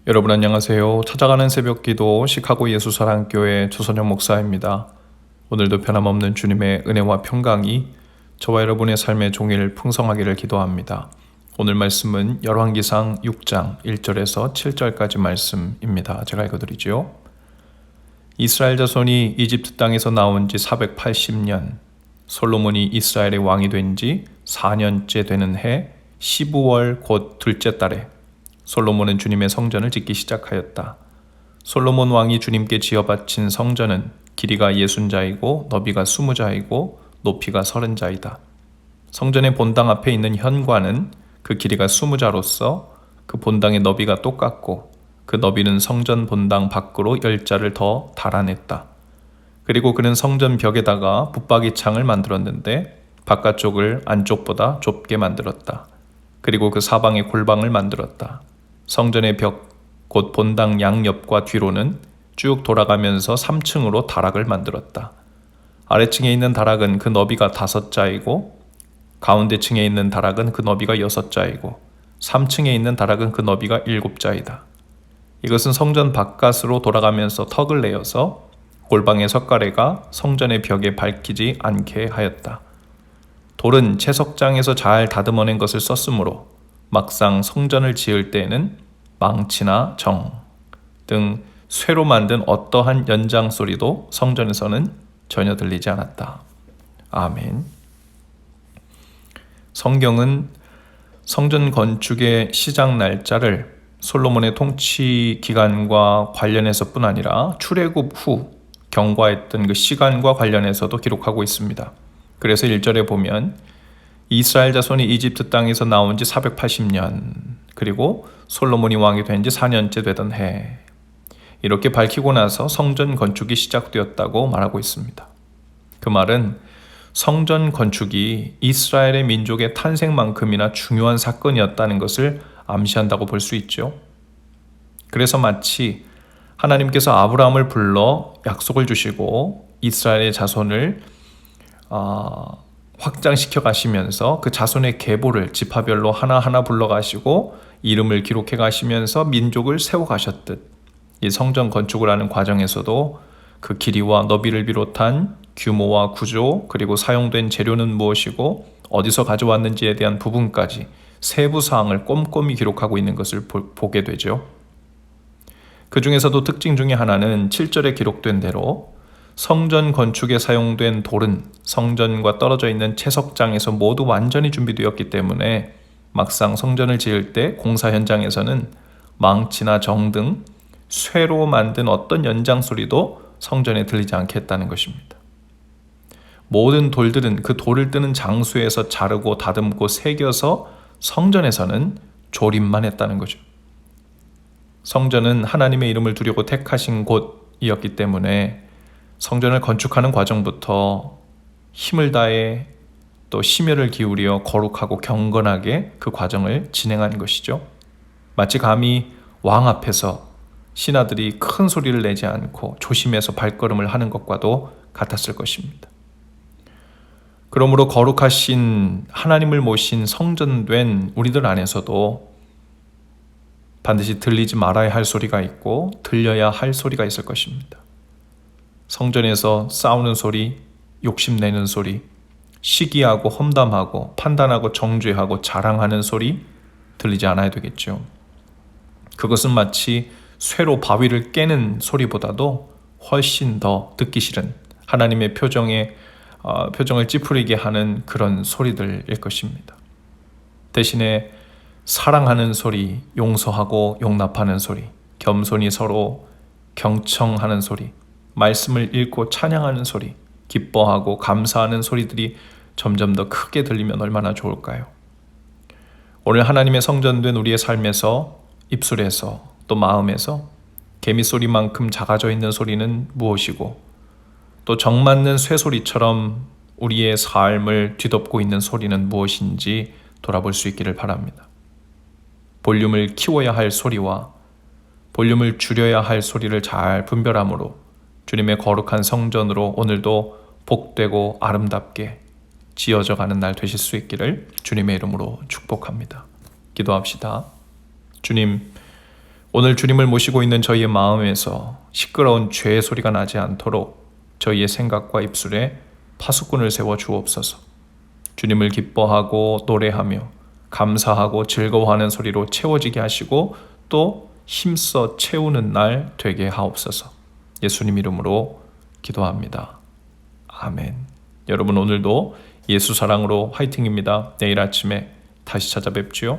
여러분 안녕하세요. 찾아가는 새벽기도 시카고 예수사랑교회 조선영 목사입니다. 오늘도 변함없는 주님의 은혜와 평강이 저와 여러분의 삶의 종일 풍성하기를 기도합니다. 오늘 말씀은 열왕기상 6장 1절에서 7절까지 말씀입니다. 제가 읽어드리죠. 이스라엘 자손이 이집트 땅에서 나온 지 480년, 솔로몬이 이스라엘의 왕이 된 지 4년째 되는 해 15월 곧 둘째 달에 솔로몬은 주님의 성전을 짓기 시작하였다. 솔로몬 왕이 주님께 지어 바친 성전은 길이가 60자이고 너비가 20자이고 높이가 30자이다. 성전의 본당 앞에 있는 현관은 그 길이가 20자로서 그 본당의 너비가 똑같고 그 너비는 성전 본당 밖으로 10자를 더 달아냈다. 그리고 그는 성전 벽에다가 붙박이 창을 만들었는데 바깥쪽을 안쪽보다 좁게 만들었다. 그리고 그 사방에 골방을 만들었다. 성전의 벽, 곧 본당 양옆과 뒤로는 쭉 돌아가면서 3층으로 다락을 만들었다. 아래층에 있는 다락은 그 너비가 5자이고 가운데 층에 있는 다락은 그 너비가 6자이고 3층에 있는 다락은 그 너비가 7자이다. 이것은 성전 바깥으로 돌아가면서 턱을 내어서 골방의 석가래가 성전의 벽에 밟히지 않게 하였다. 돌은 채석장에서 잘 다듬어낸 것을 썼으므로 막상 성전을 지을 때에는 망치나 정 등 쇠로 만든 어떠한 연장 소리도 성전에서는 전혀 들리지 않았다. 아멘. 성경은 성전 건축의 시작 날짜를 솔로몬의 통치 기간과 관련해서뿐 아니라 출애굽 후 경과했던 그 시간과 관련해서도 기록하고 있습니다. 그래서 1절에 보면 이스라엘 자손이 이집트 땅에서 나온 지 480년, 그리고 솔로몬이 왕이 된 지 4년째 되던 해, 이렇게 밝히고 나서 성전 건축이 시작되었다고 말하고 있습니다. 그 말은 성전 건축이 이스라엘의 민족의 탄생만큼이나 중요한 사건이었다는 것을 암시한다고 볼 수 있죠. 그래서 마치 하나님께서 아브라함을 불러 약속을 주시고 이스라엘의 자손을 확장시켜 가시면서 그 자손의 계보를 지파별로 하나하나 불러가시고 이름을 기록해 가시면서 민족을 세워 가셨듯 이 성전 건축을 하는 과정에서도 그 길이와 너비를 비롯한 규모와 구조, 그리고 사용된 재료는 무엇이고 어디서 가져왔는지에 대한 부분까지 세부 사항을 꼼꼼히 기록하고 있는 것을 보게 되죠. 그 중에서도 특징 중에 하나는 7절에 기록된 대로 성전 건축에 사용된 돌은 성전과 떨어져 있는 채석장에서 모두 완전히 준비되었기 때문에 막상 성전을 지을 때 공사 현장에서는 망치나 정 등 쇠로 만든 어떤 연장 소리도 성전에 들리지 않게 했다는 것입니다. 모든 돌들은 그 돌을 뜨는 장소에서 자르고 다듬고 새겨서 성전에서는 조립만 했다는 거죠. 성전은 하나님의 이름을 두려고 택하신 곳이었기 때문에 성전을 건축하는 과정부터 힘을 다해 또 심혈을 기울여 거룩하고 경건하게 그 과정을 진행한 것이죠. 마치 감히 왕 앞에서 신하들이 큰 소리를 내지 않고 조심해서 발걸음을 하는 것과도 같았을 것입니다. 그러므로 거룩하신 하나님을 모신 성전된 우리들 안에서도 반드시 들리지 말아야 할 소리가 있고 들려야 할 소리가 있을 것입니다. 성전에서 싸우는 소리, 욕심내는 소리, 시기하고 험담하고 판단하고 정죄하고 자랑하는 소리 들리지 않아야 되겠죠. 그것은 마치 쇠로 바위를 깨는 소리보다도 훨씬 더 듣기 싫은 하나님의 표정을 찌푸리게 하는 그런 소리들일 것입니다. 대신에 사랑하는 소리, 용서하고 용납하는 소리, 겸손히 서로 경청하는 소리, 말씀을 읽고 찬양하는 소리, 기뻐하고 감사하는 소리들이 점점 더 크게 들리면 얼마나 좋을까요? 오늘 하나님의 성전된 우리의 삶에서 입술에서 또 마음에서 개미소리만큼 작아져 있는 소리는 무엇이고 또 정맞는 쇠소리처럼 우리의 삶을 뒤덮고 있는 소리는 무엇인지 돌아볼 수 있기를 바랍니다. 볼륨을 키워야 할 소리와 볼륨을 줄여야 할 소리를 잘 분별함으로 주님의 거룩한 성전으로 오늘도 복되고 아름답게 지어져 가는 날 되실 수 있기를 주님의 이름으로 축복합니다. 기도합시다. 주님, 오늘 주님을 모시고 있는 저희의 마음에서 시끄러운 죄의 소리가 나지 않도록 저희의 생각과 입술에 파수꾼을 세워 주옵소서. 주님을 기뻐하고 노래하며 감사하고 즐거워하는 소리로 채워지게 하시고 또 힘써 채우는 날 되게 하옵소서. 예수님 이름으로 기도합니다. 아멘. 여러분 오늘도 예수 사랑으로 화이팅입니다. 내일 아침에 다시 찾아뵙지요.